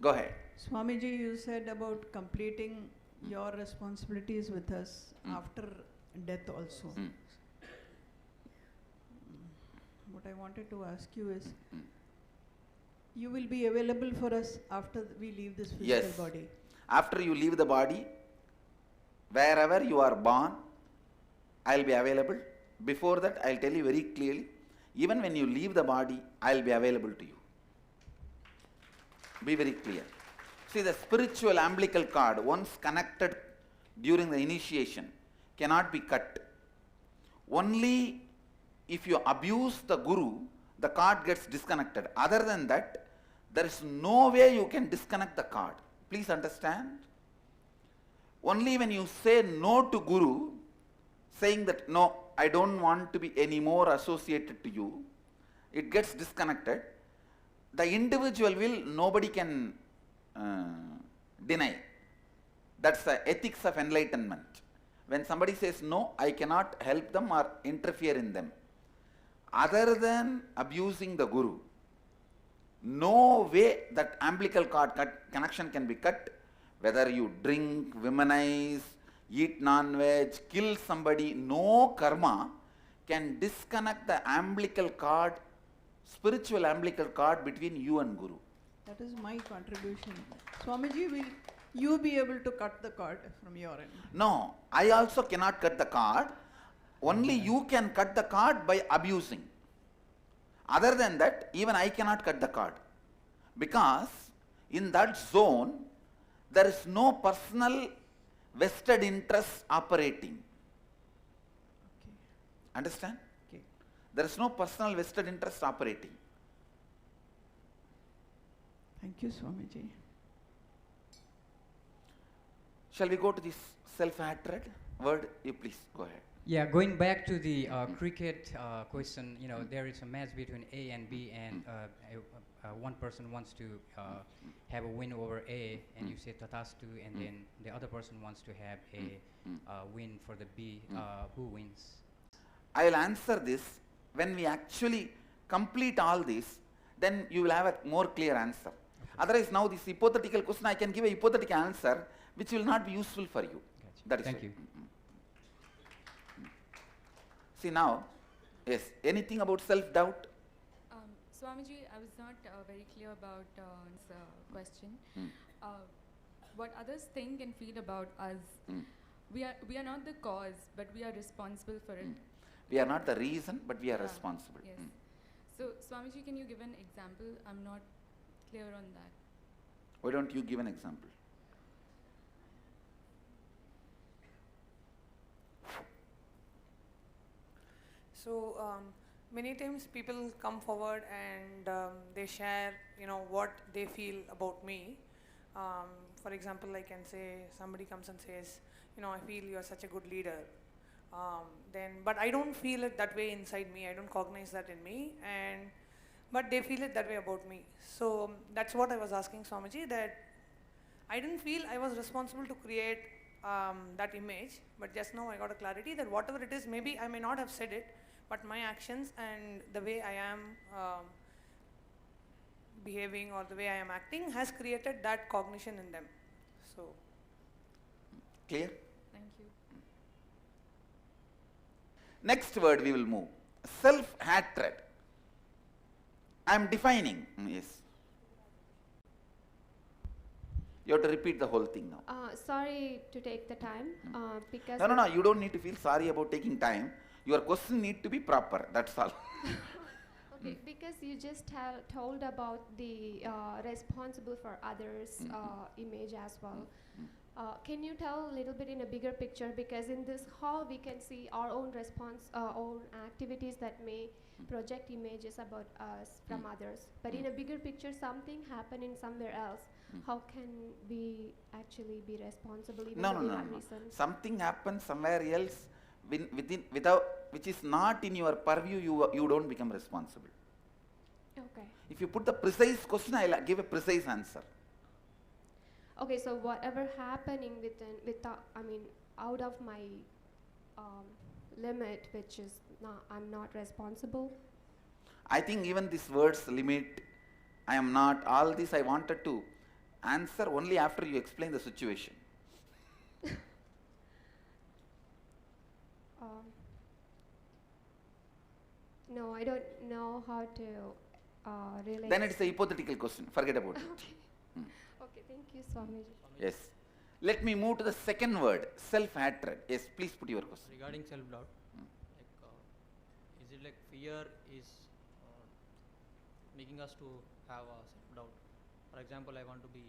Go ahead. Swamiji, you said about completing your responsibilities with us after death also. What I wanted to ask you is, you will be available for us after we leave this physical body? After you leave the body, wherever you are born, I will be available. Before that, I will tell you very clearly, even when you leave the body, I will be available to you. Be very clear. See, the spiritual umbilical cord, once connected during the initiation, cannot be cut. Only if you abuse the guru, the cord gets disconnected. Other than that, there is no way you can disconnect the cord. Please understand. Only when you say no to guru, saying that no, I don't want to be any more associated to you, it gets disconnected. The individual will, nobody can deny. That's the ethics of enlightenment. When somebody says no, I cannot help them or interfere in them. Other than abusing the guru, no way that umbilical cord connection can be cut. Whether you drink, womanize, eat non-veg, kill somebody, no karma can disconnect the umbilical cord, spiritual umbilical cord between you and guru. That is my contribution. Swamiji, will you be able to cut the cord from your end? No, I also cannot cut the cord. Only you can cut the cord by abusing. Other than that, even I cannot cut the cord. Because in that zone, there is no personal vested interest operating. Okay. Understand? Okay. There is no personal vested interest operating. Thank you, Swamiji. Shall we go to this self-hatred word? You please go ahead. Yeah, going back to the cricket question, there is a match between A and B, and one person wants to have a win over A, and you say Tatastu, and then the other person wants to have a win for the B. Who wins? I will answer this. When we actually complete all this, then you will have a more clear answer. Otherwise, now this hypothetical question, I can give a hypothetical answer which will not be useful for you. Gotcha. That is Thank you. See now, yes, anything about self-doubt? Swamiji, I was not very clear about this question. What others think and feel about us, we are not the cause, but we are responsible for it. We are not the reason, but we are responsible. Yes. So, Swamiji, can you give an example? I'm not clear on that. Why don't you give an example? So many times people come forward and they share, what they feel about me. For example, I can say somebody comes and says, I feel you're such a good leader. But I don't feel it that way inside me. I don't cognize that in me, but they feel it that way about me. So that's what I was asking Swamiji, that I didn't feel I was responsible to create that image, but just now I got a clarity that whatever it is, maybe I may not have said it, but my actions and the way I am behaving or the way I am acting has created that cognition in them. So, Clear? Thank you. Next word we will move. Self-hatred. I am defining. Yes. You have to repeat the whole thing now. Sorry to take the time because No, you don't need to feel sorry about taking time. Your question need to be proper, that's all. okay, because you just told about the responsible for others image as well. Can you tell a little bit in a bigger picture, because in this hall we can see our own own activities that may project images about us from others, but in a bigger picture something happening somewhere else. How can we actually be responsible even though we have reasons? Something happens somewhere else which is not in your purview, you don't become responsible. Okay. If you put the precise question, I'll give a precise answer. Okay, so whatever happening out of my limit, which is I'm not responsible. I think even this word's limit, I am not, all this I wanted to Answer only after you explain the situation. Um, no, I don't know how to relate. Then it's a hypothetical question. Forget about it. Okay. Okay, thank you, Swamiji. Yes. Let me move to the second word, self-hatred. Yes, please put your question. Regarding self-doubt, is it like fear is making us to have a self-doubt? For example, I want to be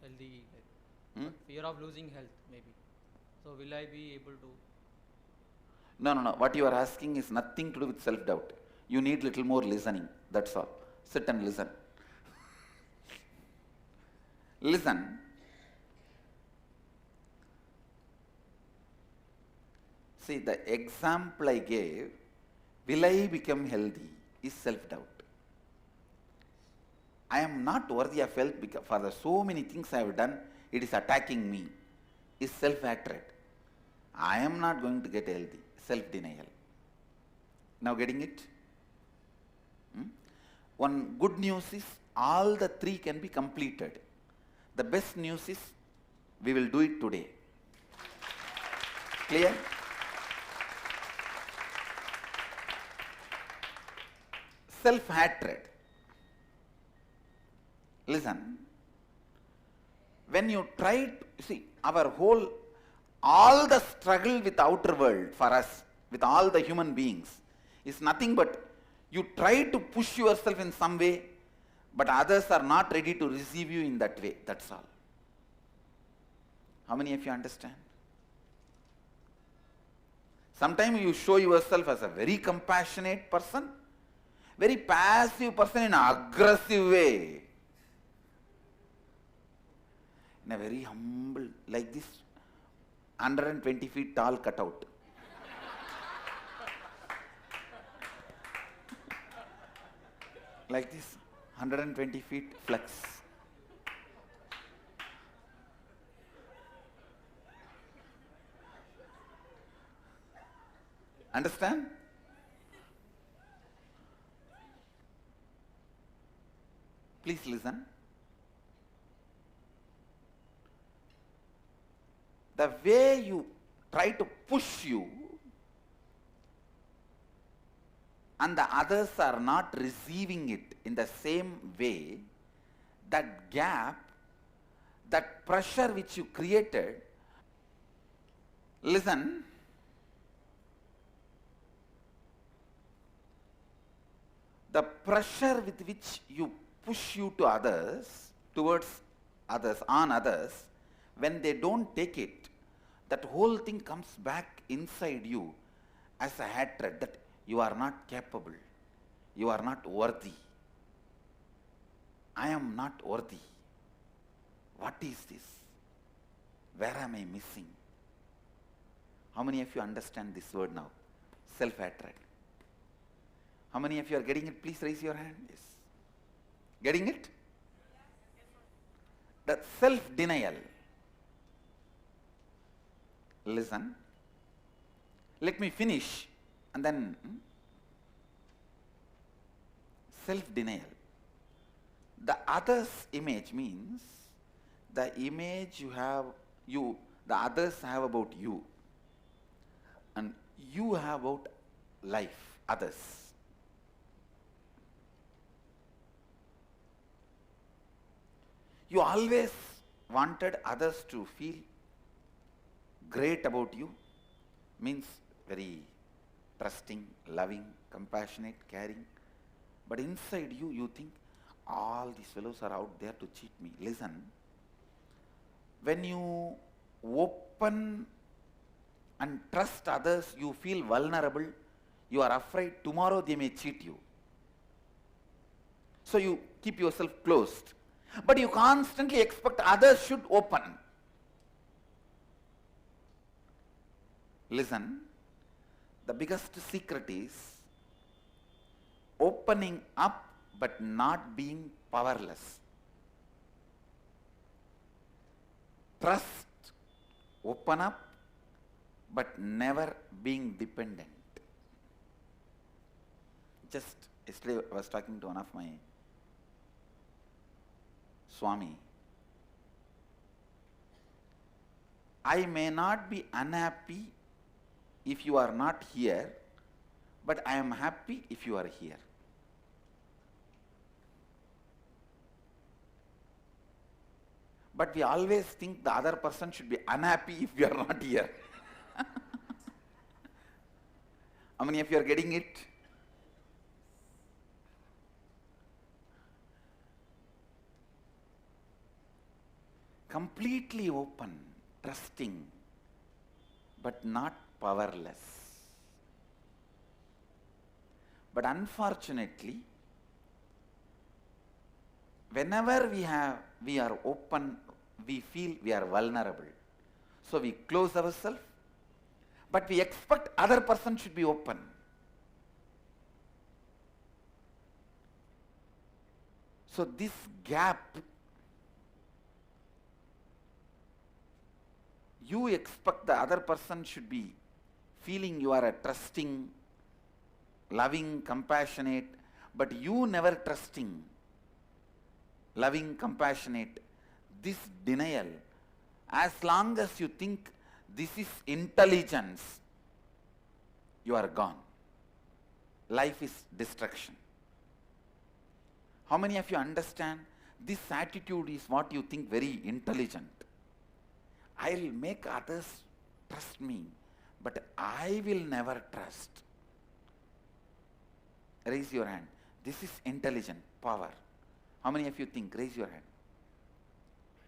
healthy, but fear of losing health maybe. So will I be able to? No. What you are asking is nothing to do with self-doubt. You need little more listening. That's all. Sit and listen. Listen. See, the example I gave, will I become healthy, is self-doubt. I am not worthy of health because for the so many things I have done, it is attacking me, is self-hatred. I am not going to get healthy, self-denial. Now getting it? One good news is all the three can be completed. The best news is we will do it today. Clear? Self-hatred. Listen, when you try to see all the struggle with the outer world for us, with all the human beings, is nothing but you try to push yourself in some way, but others are not ready to receive you in that way. That's all. How many of you understand? Sometimes you show yourself as a very compassionate person, very passive person in an aggressive way, in a very humble, like this 120 feet tall cutout. Like this 120 feet flex. Understand? Please listen. The way you try to push you and the others are not receiving it in the same way, that gap, that pressure which you created, listen, the pressure with which you push you to others, towards others, on others, when they don't take it, that whole thing comes back inside you as a hatred that you are not capable, you are not worthy. I am not worthy. What is this? Where am I missing? How many of you understand this word now? Self-hatred. How many of you are getting it? Please raise your hand. Yes. Getting it? The self-denial. Listen. Let me finish and then self-denial. The other's image means the image the others have about you, and you have about life, others. You always wanted others to feel great about you, means very trusting, loving, compassionate, caring. But inside you, you think, all these fellows are out there to cheat me. Listen, when you open and trust others, you feel vulnerable, you are afraid tomorrow they may cheat you. So you keep yourself closed. But you constantly expect others should open. Listen, the biggest secret is opening up but not being powerless. Trust, open up, but never being dependent. Just yesterday I was talking to one of my Swami, I may not be unhappy if you are not here, but I am happy if you are here. But we always think the other person should be unhappy if we are not here. How many of you are getting it? Completely open, trusting, but not powerless. But unfortunately, whenever we are open, we feel we are vulnerable. So we close ourselves, but we expect other person should be open. So this gap, you expect the other person should be feeling you are a trusting, loving, compassionate, but you never trusting, loving, compassionate. This denial, as long as you think this is intelligence, you are gone. Life is destruction. How many of you understand this attitude is what you think very intelligent? I'll make others trust me, but I will never trust. Raise your hand. This is intelligent, power. How many of you think? Raise your hand.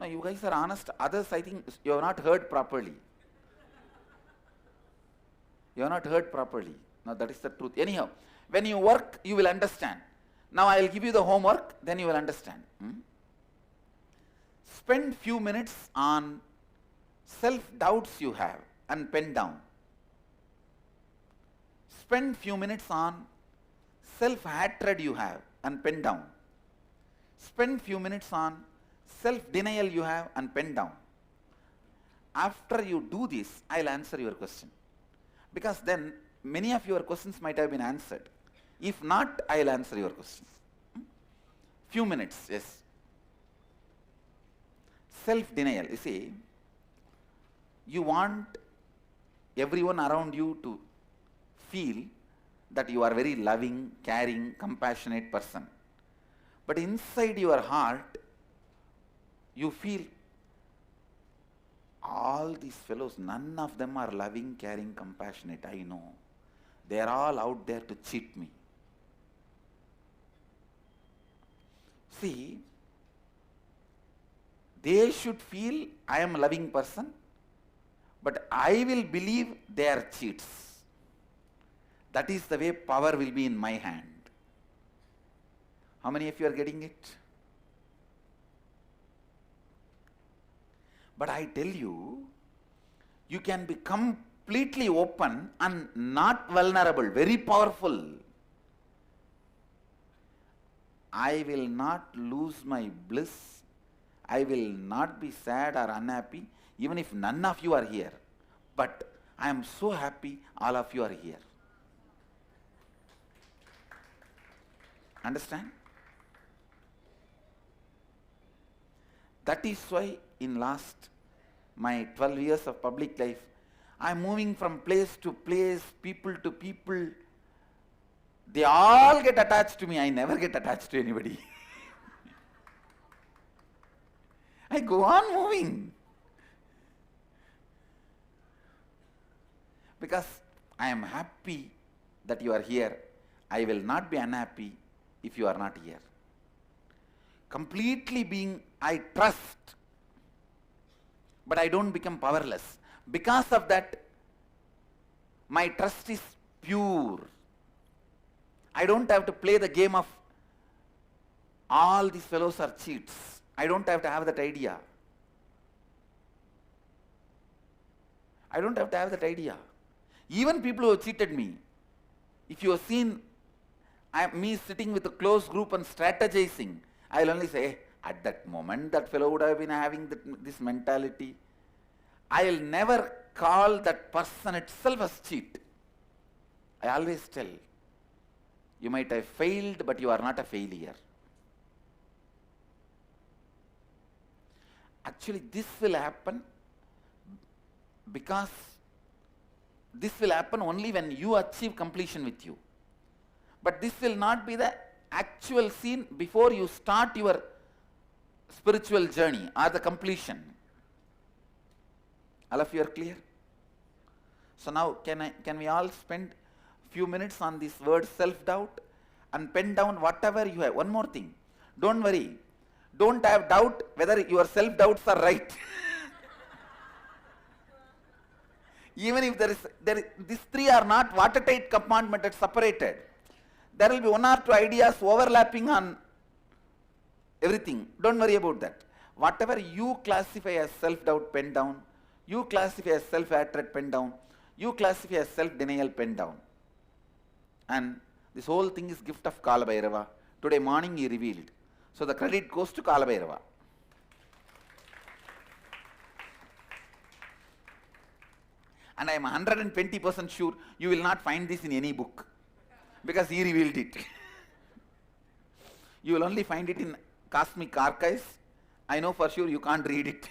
No, you guys are honest. Others, I think you have not heard properly. You have not heard properly. No, that is the truth. Anyhow, when you work, you will understand. Now I will give you the homework, then you will understand. Spend few minutes on self-doubts you have and pen down. Spend few minutes on self-hatred you have and pen down. Spend few minutes on self-denial you have and pen down. After you do this, I will answer your question. Because then many of your questions might have been answered. If not, I will answer your questions. Few minutes, yes. Self-denial, you see, you want everyone around you to feel that you are very loving, caring, compassionate person. But inside your heart, you feel all these fellows, none of them are loving, caring, compassionate, I know. They are all out there to cheat me. See, they should feel I am a loving person, but I will believe they are cheats. That is the way power will be in my hand. How many of you are getting it? But I tell you, you can be completely open and not vulnerable, very powerful. I will not lose my bliss. I will not be sad or unhappy, even if none of you are here. But I am so happy all of you are here. Understand? That is why in last my 12 years of public life, I am moving from place to place, people to people. They all get attached to me. I never get attached to anybody. I go on moving. Because I am happy that you are here. I will not be unhappy if you are not here. Completely being, I trust, but I don't become powerless. Because of that, my trust is pure. I don't have to play the game of all these fellows are cheats. I don't have to have that idea. I don't have to have that idea. Even people who have cheated me, if you have seen me sitting with a close group and strategizing, I will only say, at that moment that fellow would have been having this mentality. I will never call that person itself as cheat. I always tell, you might have failed, but you are not a failure. Actually, this will happen because this will happen only when you achieve completion with you. But this will not be the actual scene before you start your spiritual journey or the completion. All of you are clear? So now can we all spend few minutes on this word self-doubt and pen down whatever you have. One more thing, don't worry, don't have doubt whether your self-doubts are right. Even if these three are not watertight compartmented, separated, there will be one or two ideas overlapping on everything. Don't worry about that. Whatever you classify as self-doubt, pen down. You classify as self-hatred, pen down. You classify as self-denial, pen down. And this whole thing is gift of Kala Bhairava. Today morning he revealed. So the credit goes to Kala Bhairava. And I am 120% sure you will not find this in any book, because he revealed it. You will only find it in cosmic archives. I know for sure you can't read it.